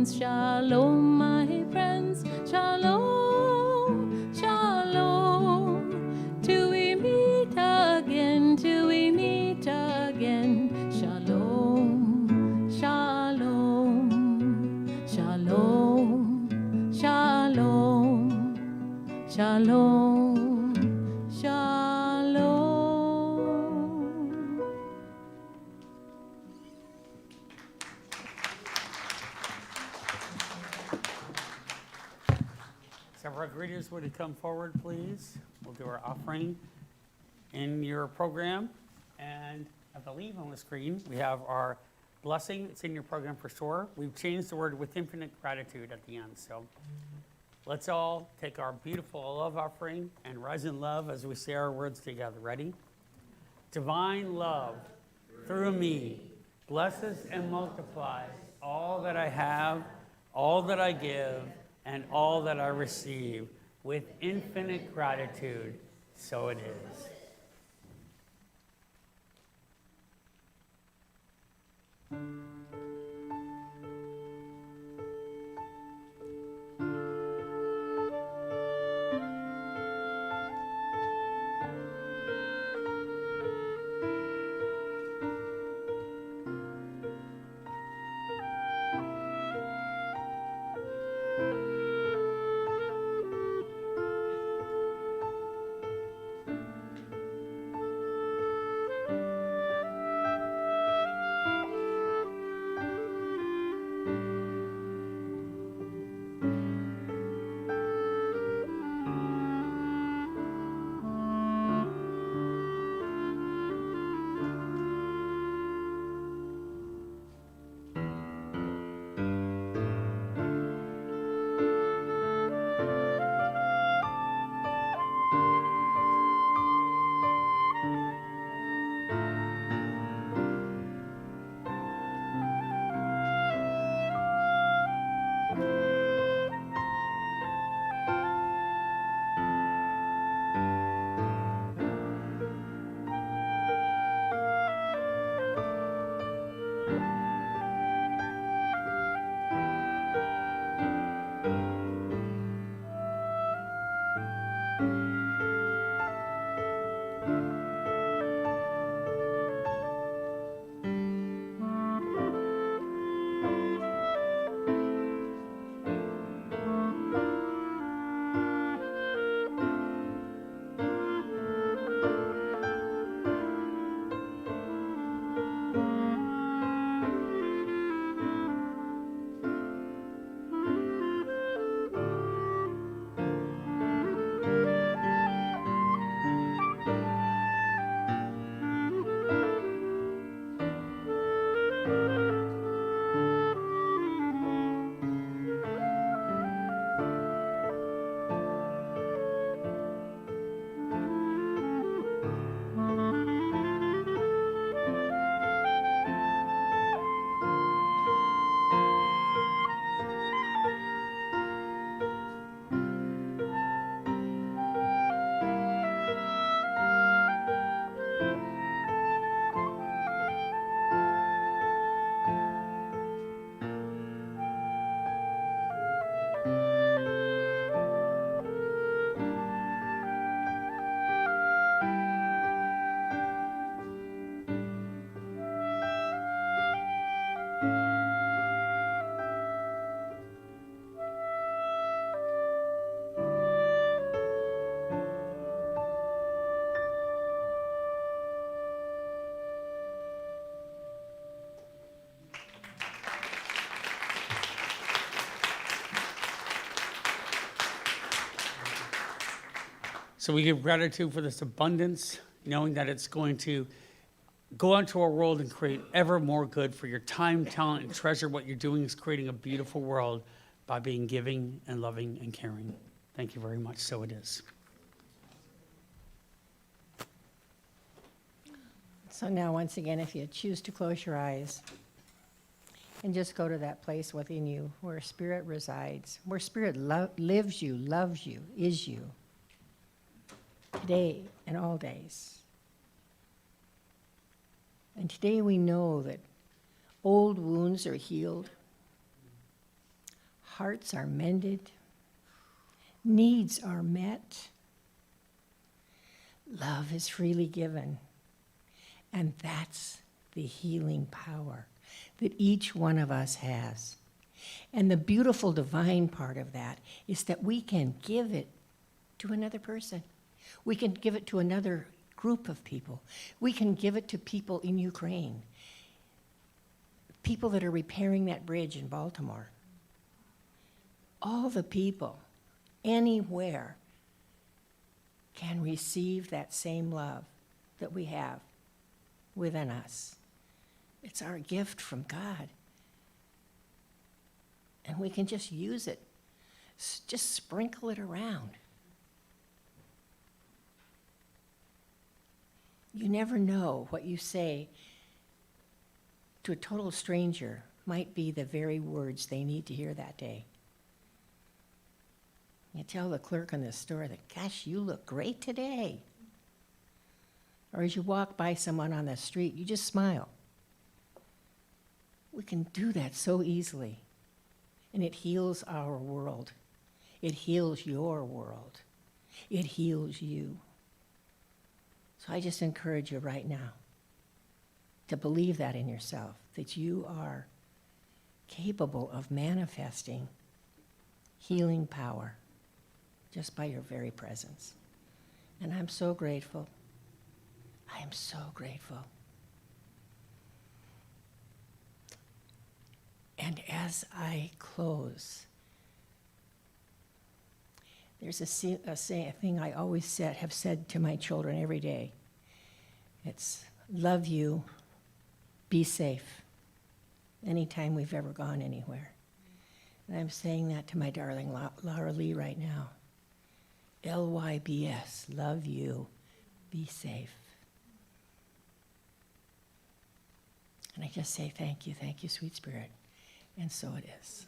Shalom, my friends, shalom, shalom. Till we meet again, till we meet again. Shalom, shalom, shalom, shalom, shalom, shalom. So if our greeters would come forward, please. We'll do our offering in your program. And I believe on the screen, we have our blessing. It's in your program for sure. We've changed the word with infinite gratitude at the end. So let's all take our beautiful love offering and rise in love as we say our words together. Ready? Divine love through me blesses and multiplies all that I have, all that I give, and all that I receive with infinite gratitude. So it is. So we give gratitude for this abundance, knowing that it's going to go into our world and create ever more good for your time, talent, and treasure. What you're doing is creating a beautiful world by being giving and loving and caring. Thank you very much. So it is. So now, once again, if you choose to close your eyes and just go to that place within you where Spirit resides, where Spirit lives you, loves you, is you, today and all days. And today we know that old wounds are healed, hearts are mended, needs are met, love is freely given. And that's the healing power that each one of us has. And the beautiful divine part of that is that we can give it to another person. We can give it to another group of people. We can give it to people in Ukraine, people that are repairing that bridge in Baltimore. All the people, anywhere, can receive that same love that we have within us. It's our gift from God. And we can just use it, just sprinkle it around. You never know what you say to a total stranger might be the very words they need to hear that day. You tell the clerk in the store that, gosh, you look great today. Or as you walk by someone on the street, you just smile. We can do that so easily. And it heals our world. It heals your world. It heals you. So I just encourage you right now to believe that in yourself, that you are capable of manifesting healing power just by your very presence. And I'm so grateful. I am so grateful. And as I close, there's a thing I always have said to my children every day. It's love you, be safe, anytime we've ever gone anywhere. And I'm saying that to my darling Laura Lee right now. LYBS, love you, be safe. And I just say thank you, sweet Spirit. And so it is.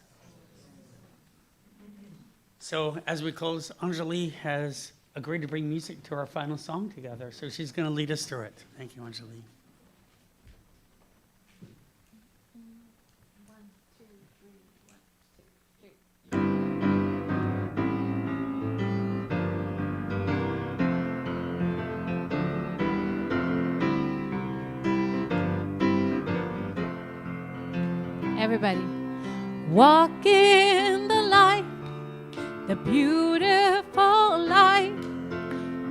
So as we close, Anjali has agreed to bring music to our final song together. So she's going to lead us through it. Thank you, Anjali. Everybody. Walk in the light, the beautiful light.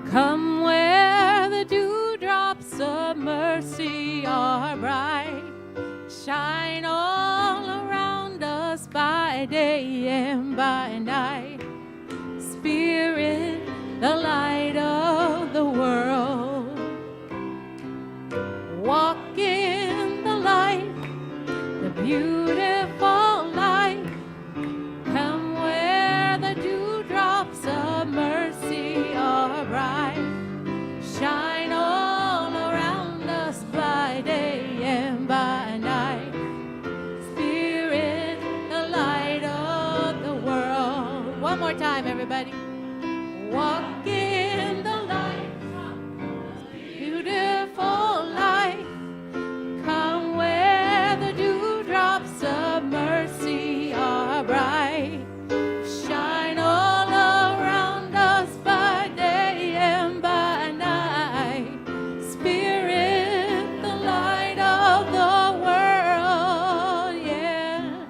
Come where the dewdrops of mercy are bright. Shine all around us by day and by night. Spirit, the light of the world. Walk in the light, the beautiful light. Come where the dewdrops of mercy are bright. Shine all around us by day and by night. Spirit, the light of the world. One more time, everybody. Walk in the light, beautiful light. Come where the dewdrops of mercy are bright. Shine all around us by day and by night. Spirit, the light of the world, yeah.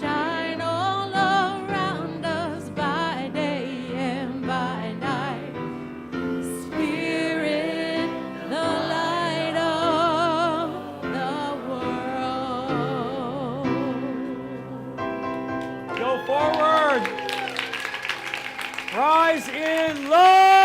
Shine all around us by day and by night. Spirit, the light of the world. Go forward. Rise in love.